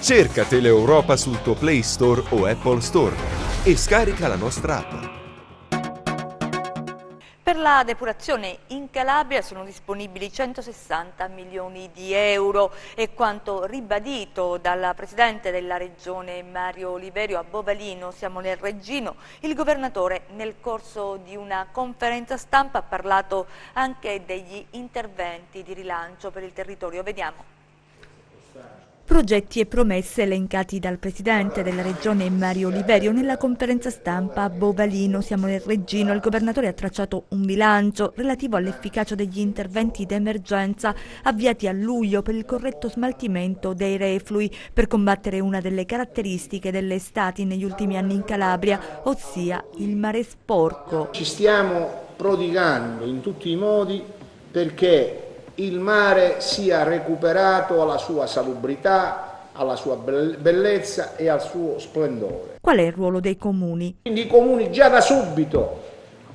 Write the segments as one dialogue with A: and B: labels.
A: Cerca Teleeuropa sul tuo Play Store o Apple Store e scarica la nostra app.
B: Per la depurazione in Calabria sono disponibili 160 milioni di euro, è quanto ribadito dal Presidente della Regione Mario Oliverio a Bovalino, siamo nel Reggino. Il Governatore nel corso di una conferenza stampa ha parlato anche degli interventi di rilancio per il territorio. Vediamo. Progetti e promesse elencati dal Presidente della Regione Mario Oliverio nella conferenza stampa a Bovalino, siamo nel Reggino. Il Governatore ha tracciato un bilancio relativo all'efficacia degli interventi d'emergenza avviati a luglio per il corretto smaltimento dei reflui per combattere una delle caratteristiche delle estati negli ultimi anni in Calabria, ossia il mare sporco.
C: Ci stiamo prodigando in tutti i modi perché il mare sia recuperato alla sua salubrità, alla sua bellezza e al suo splendore.
B: Qual è il ruolo dei comuni?
C: Quindi i comuni già da subito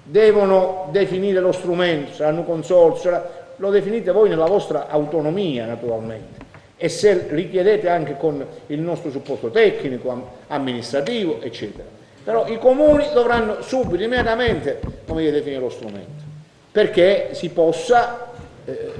C: devono definire lo strumento, saranno consorzi, lo definite voi nella vostra autonomia naturalmente e se richiedete anche con il nostro supporto tecnico, amministrativo, eccetera. Però i comuni dovranno subito, immediatamente, definire lo strumento, perché si possa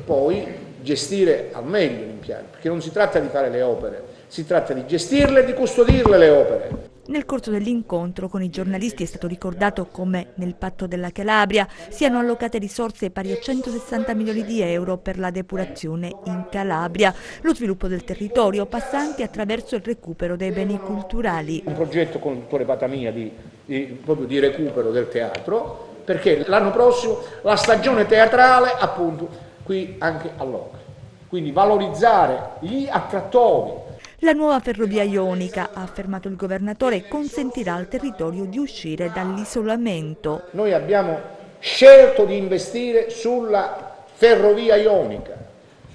C: poi gestire al meglio l'impianto, perché non si tratta di fare le opere, si tratta di gestirle e di custodirle le opere.
B: Nel corso dell'incontro con i giornalisti è stato ricordato come nel Patto della Calabria siano allocate risorse pari a 160 milioni di euro per la depurazione in Calabria. Lo sviluppo del territorio passa anche attraverso il recupero dei beni culturali.
C: Un progetto con il dottore Patamia proprio di recupero del teatro, perché l'anno prossimo la stagione teatrale appunto qui anche all'Ocra, quindi valorizzare gli attrattori.
B: La nuova ferrovia ionica, ha affermato il Governatore, consentirà al territorio di uscire dall'isolamento.
C: Noi abbiamo scelto di investire sulla ferrovia ionica.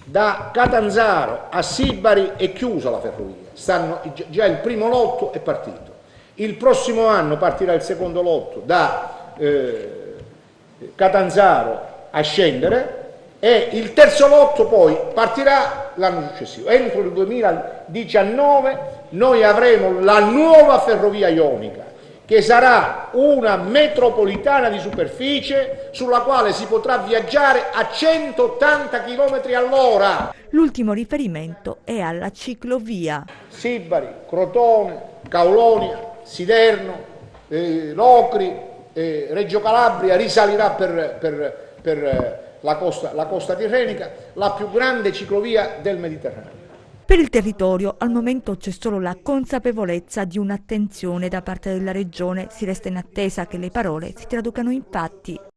C: Da Catanzaro a Sibari è chiusa la ferrovia, già il primo lotto è partito. Il prossimo anno partirà il secondo lotto da Catanzaro a Scendere, e il terzo lotto poi partirà l'anno successivo. Entro il 2019 noi avremo la nuova ferrovia ionica, che sarà una metropolitana di superficie sulla quale si potrà viaggiare a 180 km all'ora.
B: L'ultimo riferimento è alla ciclovia.
C: Sibari, Crotone, Caulonia, Siderno, Locri, Reggio Calabria risalirà per la costa tirrenica, la più grande ciclovia del Mediterraneo.
B: Per il territorio al momento c'è solo la consapevolezza di un'attenzione da parte della Regione, si resta in attesa che le parole si traducano in fatti.